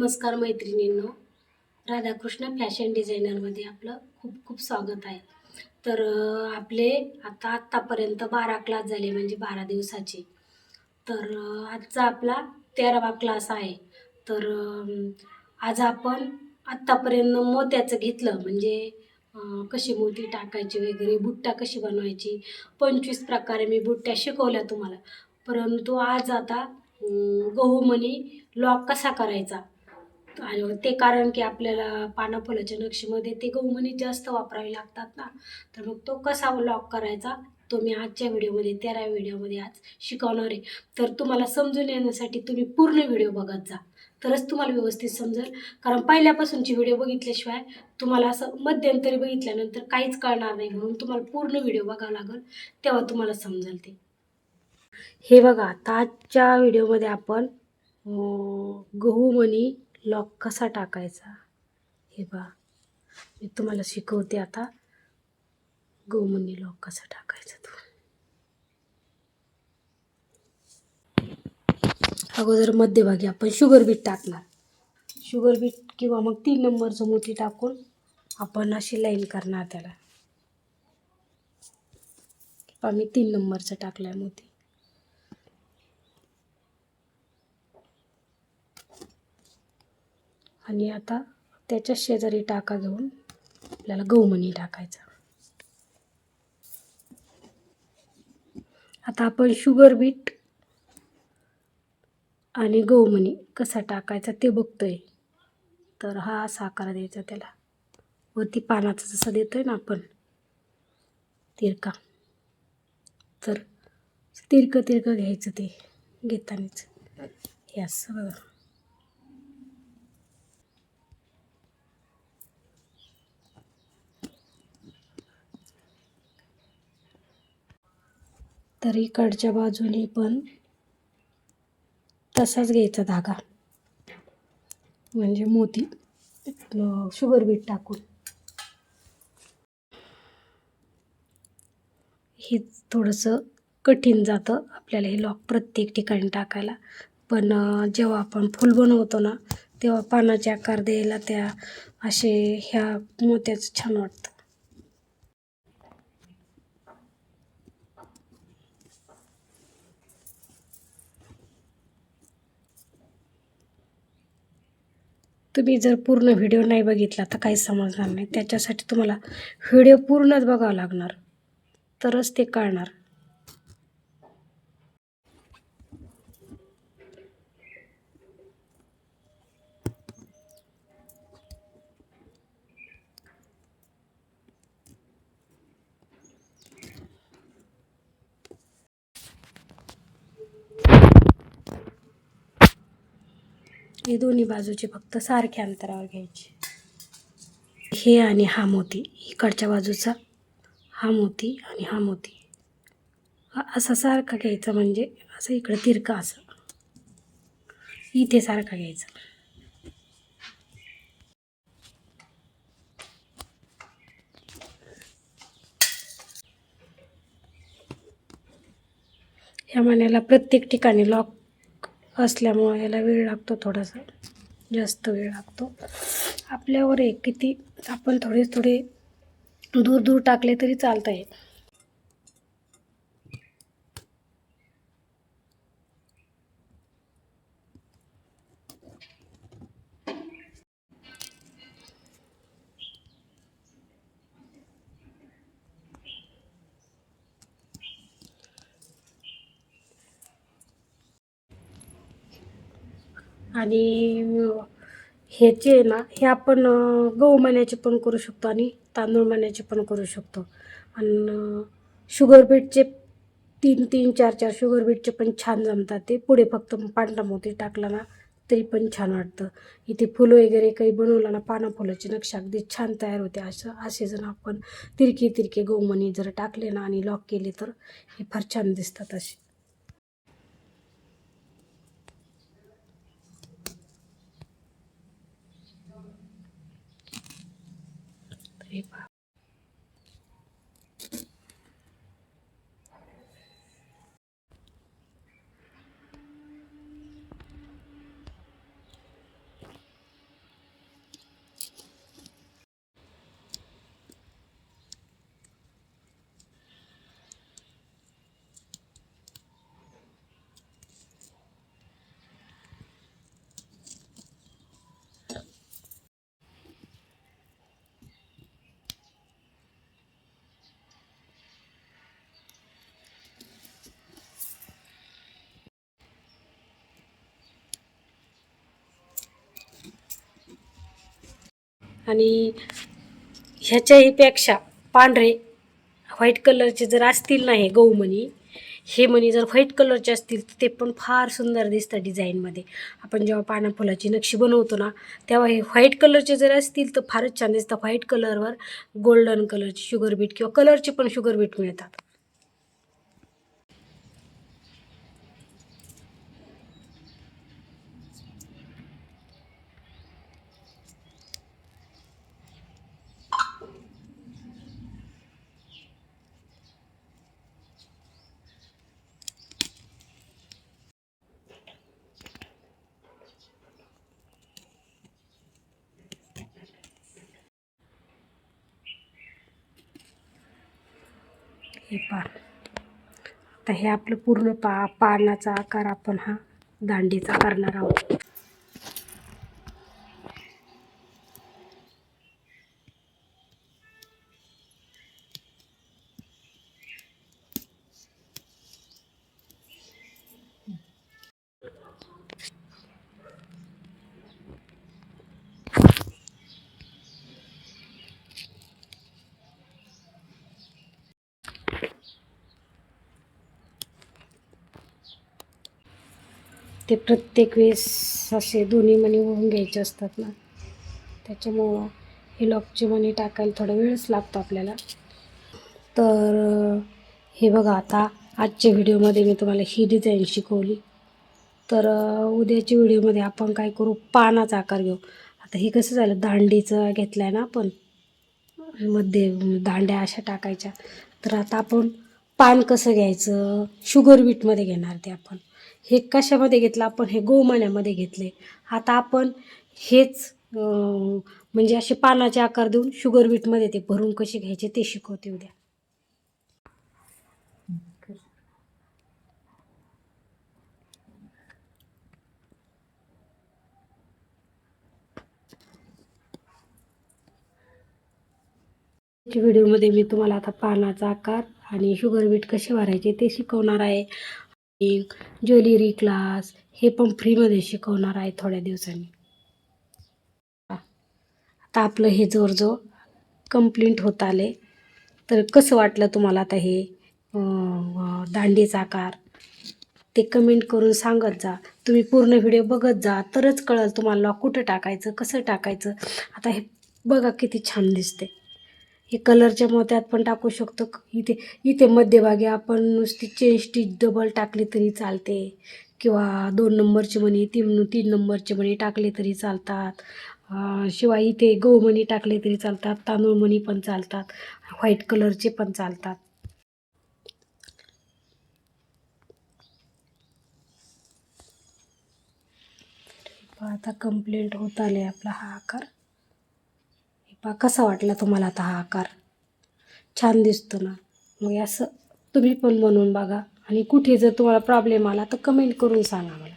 नमस्कार मैत्रिणींनो, राधाकृष्ण फॅशन डिझायनरमध्ये आपलं खूप खूप स्वागत आहे. तर आपले आत्तापर्यंत 12 क्लास झाले, म्हणजे 12 दिवसाचे. तर आजचा आपला 13वा क्लास आहे. तर आज आपण आत्तापर्यंत मोत्याचं घेतलं, म्हणजे कशी मोती टाकायची वगैरे, बुट्टा कशी बनवायची, 25 प्रकारे मी बुट्ट्या शिकवल्या तुम्हाला. परंतु आज आता गहूमणी लॉक कसा करायचा, आणि ते कारण की आपल्याला पानाफुलाच्या नक्षीमध्ये ते गहूमणी जास्त वापरावे लागतात ना. तर मग तो कसा लॉक करायचा तो मी आजच्या व्हिडिओमध्ये 13व्या व्हिडिओमध्ये आज शिकवणार आहे. तर तुम्हाला समजून येण्यासाठी तुम्ही पूर्ण व्हिडिओ बघत जा, तरच तुम्हाला व्यवस्थित समजेल. कारण पहिल्यापासूनची व्हिडिओ बघितल्याशिवाय तुम्हाला असं मध्यंतरी बघितल्यानंतर काहीच कळणार नाही, म्हणून तुम्हाला पूर्ण व्हिडिओ बघावा लागेल, तेव्हा तुम्हाला समजेल ते. हे बघा, आता आजच्या व्हिडिओमध्ये आपण गहूमणी लॉक कसा टाकायचा हे पहा. मी तुम्हाला शिकवते आता गहूमणी लॉक कसा टाकायचा. अगोदर मध्यभागी आपण शुगर बीट टाकणार. शुगर बीट किंवा मग 3 नंबरचं मोती टाकून आपण अशी लाईन करणार त्याला. आम्ही 3 नंबरचं टाकलाय मोती. आणि आता त्याच्या शेजारी टाका घेऊन आपल्याला गहूमणी टाकायचा. आता आपण शुगर बीट आणि गहूमणी कसा टाकायचा ते बघतोय. तर हा असा आकार द्यायचा त्याला, वरती पानाचा जसा देतोय ना आपण तिरका, तर तिरकं घ्यायचं ते घेतानाच हे असं बघा. तर इकडच्या बाजूने पण तसाच घ्यायचा धागा, म्हणजे मोती शुगर बीट टाकून. हे थोडंसं कठीण जातं आपल्याला हे लॉक प्रत्येक ठिकाणी टाकायला, पण जेव्हा आपण फूल बनवतो ना तेव्हा पानाचे आकार द्यायला त्या असे ह्या मोत्याचं छान वाटतं. तुम्ही जर पूर्ण व्हिडिओ नाही बघितला तर काही समजणार नाही. त्याच्यासाठी तुम्हाला व्हिडिओ पूर्णच बघावा लागणार, तरच ते कळणार. हे दोन्ही बाजूचे फक्त सारख्या अंतरावर घ्यायचे. हे आणि हा मोती, इकडच्या बाजूचा हा मोती आणि हा मोती असा सारखा घ्यायचा, म्हणजे असं इकडं तिरका, असं इथे सारखा घ्यायचा. ह्या मण्याला प्रत्येक ठिकाणी लॉक असल्यामुळे याला वेळ लागतो, थोडासा जास्त वेळ लागतो. आपल्यावर आहे किती आपण थोडे दूर दूर टाकले तरी चालत आहे. आणि ह्याचे ना, हे आपण गहू मण्याचे पण करू शकतो आणि तांदूळ मण्याचे पण करू शकतो. आणि शुगर बीटचे 3-3, 4-4 शुगर बीटचे पण छान जमतात. ते पुढे फक्त पांढरा मोती टाकला ना तरी पण छान वाटतं. इथे फुलं वगैरे काही बनवलं ना, पाना फुलाची नक्षी अगदी छान तयार होते. असे जर आपण तिरके गहूमणी जर टाकले ना आणि लॉक केले तर हे फार छान दिसतात असे. हे पहा. आणि ह्याच्याही पेक्षा पांढरे व्हाईट कलरचे जर असतील ना हे गहूमणी, हे मणी जर व्हाईट कलरचे असतील तर ते पण फार सुंदर दिसतं डिझाईनमध्ये. आपण जेव्हा पाना फुलाची नक्षी बनवतो ना तेव्हा हे व्हाईट कलरचे जर असतील तर फारच छान दिसतं. व्हाईट कलरवर गोल्डन कलरची शुगर बीट किंवा कलरचे पण शुगर बीट मिळतात. हे पहा, आता हे आपलं पूर्ण पानाचा आकार आपण हा दांडीचा करणार आहोत. ते प्रत्येक वेळेस असे दोन्ही मणी होऊन घ्यायचे असतात ना, त्याच्यामुळं हे लॉकचे मणी टाकायला थोडा वेळच लागतो आपल्याला. तर हे बघा, आता आजच्या व्हिडिओमध्ये मी तुम्हाला ही डिझाईन शिकवली. तर उद्याच्या व्हिडिओमध्ये आपण काय करू, पानाचा आकार घेऊ. आता हे कसं झालं, दांडीचं घेतलं आहे ना आपण, मध्ये दांड्या अशा टाकायच्या. तर आता आपण पान कसं घ्यायचं, शुगर बीटमध्ये घेणार ते आपण. हे कशामध्ये घेतलं आपण, हे गोमण्यामध्ये घेतले. आता आपण हेच म्हणजे असे पानाचे आकार देऊन शुगर बीटमध्ये ते भरून कसे घ्यायचे ते शिकवते उद्या. व्हिडिओमध्ये मी तुम्हाला आता पानाचा आकार आणि शुगर बीट कसे भरायचे ते शिकवणार आहे. ज्वेलरी क्लास हे पण फ्रीमध्ये शिकवणार आहे थोड्या दिवसांनी. आता आपलं हे जवळजवळ कंप्लीट होत आले. तर कसं वाटलं तुम्हाला आता हे दांडीचा आकार, ते कमेंट करून सांगत जा. तुम्ही पूर्ण व्हिडिओ बघत जा तरच कळेल तुम्हाला कुठं टाकायचं, कसं टाकायचं. आता हे बघा किती छान दिसते. हे कलरच्या मोत्यात पण टाकू शकतो. इथे इथे मध्यभागी आपण नुसती चेन स्टिच डबल टाकली तरी चालते, किंवा 2 नंबरचे मणी 3 नंबरचे मणी टाकले तरी चालतात. शिवाय इथे गहूमणी टाकले तरी चालतात, तांदूळ मणी पण चालतात, व्हाईट कलरचे पण चालतात. आता कंप्लीट होत आले आपला हा आकार. पहा कसा वाटला तुम्हाला आता हा आकार, छान दिसतो ना. मग असं तुम्ही पण बनवून बघा. आणि कुठे जर तुम्हाला प्रॉब्लेम आला तर कमेंट करून सांगा मला.